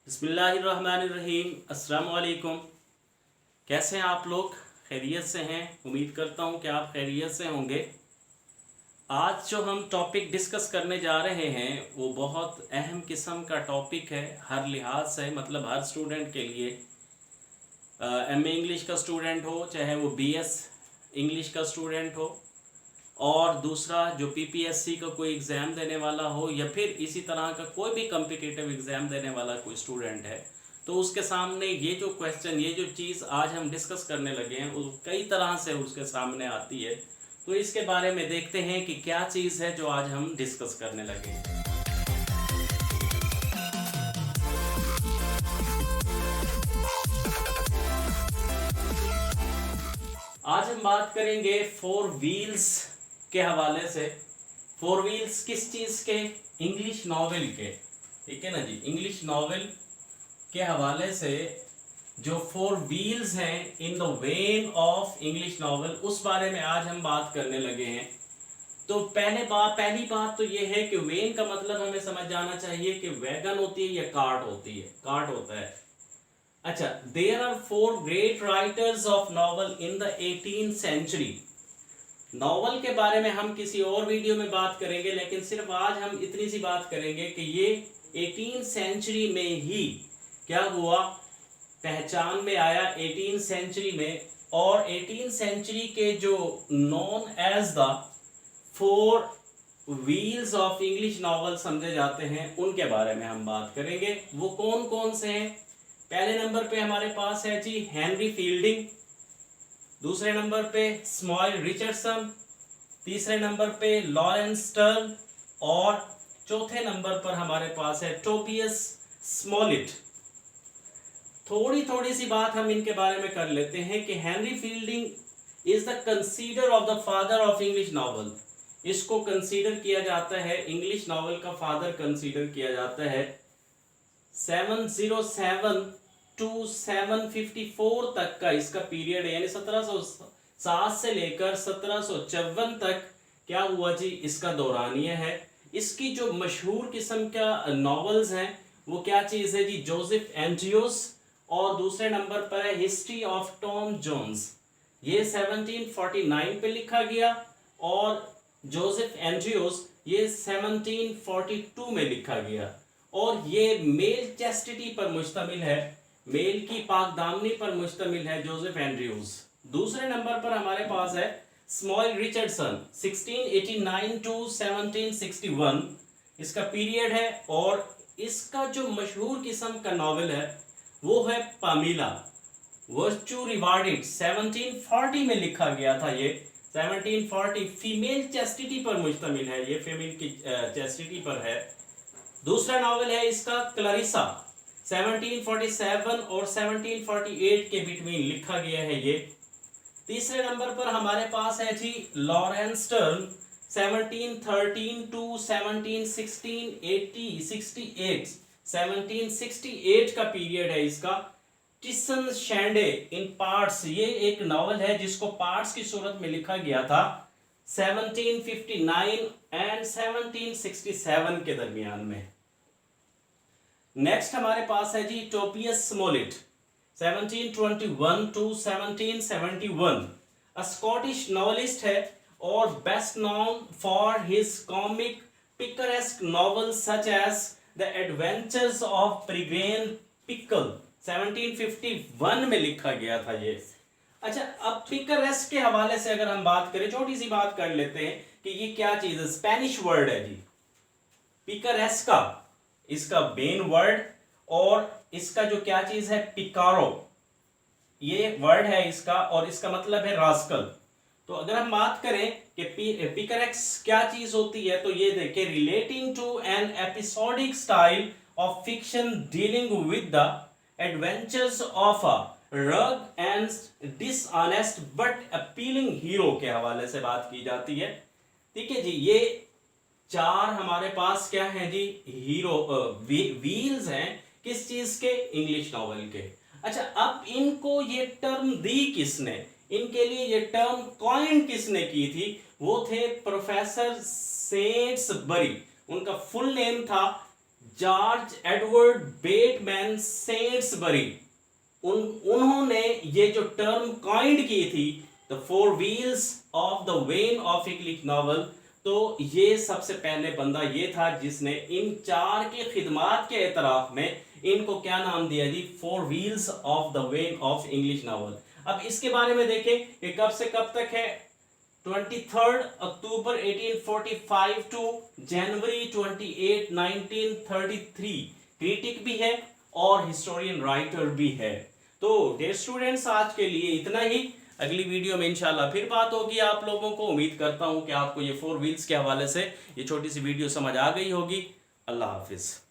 बिस्मिल्लाहिर्रहमानिर्रहीम। अस्सलाम वालेकुम। कैसे हैं आप लोग? खैरियत से हैं? उम्मीद करता हूं कि आप खैरियत से होंगे। आज जो हम टॉपिक डिस्कस करने जा रहे हैं वो बहुत अहम किस्म का टॉपिक है हर लिहाज से, मतलब हर स्टूडेंट के लिए। एमए इंग्लिश का स्टूडेंट हो, चाहे वो बीएस इंग्लिश का स्टूडेंट हो, और दूसरा जो पीपीएससी का कोई एग्ज़ाम देने वाला हो, या फिर इसी तरह का कोई भी कॉम्पिटिटिव एग्ज़ाम देने वाला कोई स्टूडेंट है, तो उसके सामने ये जो क्वेश्चन, ये जो चीज़ आज हम डिस्कस करने लगे हैं वो कई तरह से उसके सामने आती है। तो इसके बारे में देखते हैं कि क्या चीज़ है जो आज हम डिस्कस करने लगे हैं। आज हम बात करेंगे फोर व्हील्स के हवाले से। फोर व्हील्स किस चीज़ के? इंग्लिश नॉवेल के। ठीक है ना जी, इंग्लिश नॉवेल के हवाले से जो फोर व्हील्स हैं in the wain of English novel, उस बारे में आज हम बात करने लगे हैं। तो पहली बात तो ये है कि वेन का मतलब हमें समझ जाना चाहिए कि वैगन होती है या कार्ट होती है। कार्ट होता है। अच्छा, there are four great writers of novel in the 18th century. Novel के बारे में हम किसी और वीडियो में बात करेंगे, लेकिन सिर्फ आज हम इतनी सी बात करेंगे कि ये 18th सेंचुरी में ही क्या हुआ, पहचान में आया 18th सेंचुरी में। और 18th सेंचुरी के जो known as the four wheels of English novel समझे जाते हैं, उनके बारे में हम बात करेंगे। वो कौन कौन से हैं? पहले नंबर पे हमारे पास है जी हेनरी फील्डिंग, दूसरे नंबर पे स्मॉइल रिचर्डसन, तीसरे नंबर पे लॉरेंस स्टर्न, और चौथे नंबर पर हमारे पास है टोबियस स्मॉलिट। थोड़ी सी बात हम इनके बारे में कर लेते हैं कि Henry fielding is the consider of the father of English novel. इसको कंसीडर किया जाता है, इंग्लिश नॉवल का फादर कंसीडर किया जाता है। 707 टू 754 तक का इसका पीरियड है, यानी 1707 से लेकर 1754 तक क्या हुआ जी, इसका दौरानिया है। इसकी जो मशहूर किस्म का नॉवेल्स हैं वो क्या चीज़ है जी, जोसेफ एंड्रयूस, और दूसरे नंबर पर है हिस्ट्री ऑफ टॉम जोन्स। ये 1749 पे लिखा गया, और जोसेफ एंड्रयूस ये 1742 में लिखा गया। और ये मेल चैस्टिटी पर मुश्तमिल है, मेल की पाकदामनी पर मुश्तमिल है जोसेफ एंड्रयूस। दूसरे नंबर पर हमारे पास है स्मॉइल रिचर्डसन, 1689 टू 1761 इसका पीरियड है। और इसका जो मशहूर किस्म का नावल है वो है पामीला वर्च्यू रिवार्डेड, 1740 में लिखा गया था। ये 1740 फीमेल चैस्टिटी पर मुश्तमिल है, ये फीमेल की चैस्टिटी पर है। दूसरा नावल है इसका क्लरिसा, 1747 और 1748 के बिटवीन लिखा गया है ये। तीसरे नंबर पर हमारे पास है जी लॉरेंस स्टर्न, 1713 टू 1716 80 68 1768 का पीरियड है इसका। टिसन शैंडे इन पार्ट्स, ये एक नावल है जिसको पार्ट्स की सूरत में लिखा गया था 1759 एंड 1767 के दरमियान में। नेक्स्ट हमारे पास है जी Tobias Smollett, 1721 to 1771, a Scottish novelist है और best known for his comic picaresque novel such as the adventures of Peregrine Pickle, 1751 में लिखा गया था ये। अच्छा, अब पिकरेस्क के हवाले से अगर हम बात करें, छोटी सी बात कर लेते हैं कि ये क्या चीज है। स्पेनिश वर्ड है जी पिकरेस्का, इसका मेन वर्ड, और इसका जो क्या चीज है पिकारो, ये वर्ड है इसका, और इसका मतलब है रास्कल। तो अगर हम बात करें कि पिकरेक्स क्या चीज होती है, तो ये देखिए, relating to an episodic style of fiction dealing with the adventures of a rogue and dishonest but appealing hero के हवाले से बात की जाती है। ठीक है जी, ये चार हमारे पास क्या है जी, हीरो व्हील्स हैं किस चीज के, इंग्लिश नॉवेल के। अच्छा, अब इनको ये टर्म दी किसने, इनके लिए ये टर्म कॉइन किसने की थी? वो थे प्रोफेसर सेंट्सबरी। उनका फुल नेम था जॉर्ज एडवर्ड बेटमैन सेंट्सबरी, उन्होंने ये जो टर्म कॉइंड की थी, the four wheels of the wain of English novel, तो ये सबसे पहले बंदा ये था जिसने इन चार की खिदमात के एतराफ में इनको क्या नाम दिया जी, four wheels of the wain of English novel. अब इसके बारे में देखें कि कब से कब तक है, 23 अक्टूबर 1845 टू जनवरी 28 1933। क्रिटिक भी है और हिस्टोरियन राइटर भी है। तो डियर स्टूडेंट्स, आज के लिए इतना ही। अगली वीडियो में इंशाल्लाह फिर बात होगी आप लोगों को। उम्मीद करता हूं कि आपको ये फोर व्हील्स के हवाले से ये छोटी सी वीडियो समझ आ गई होगी। अल्लाह हाफिज।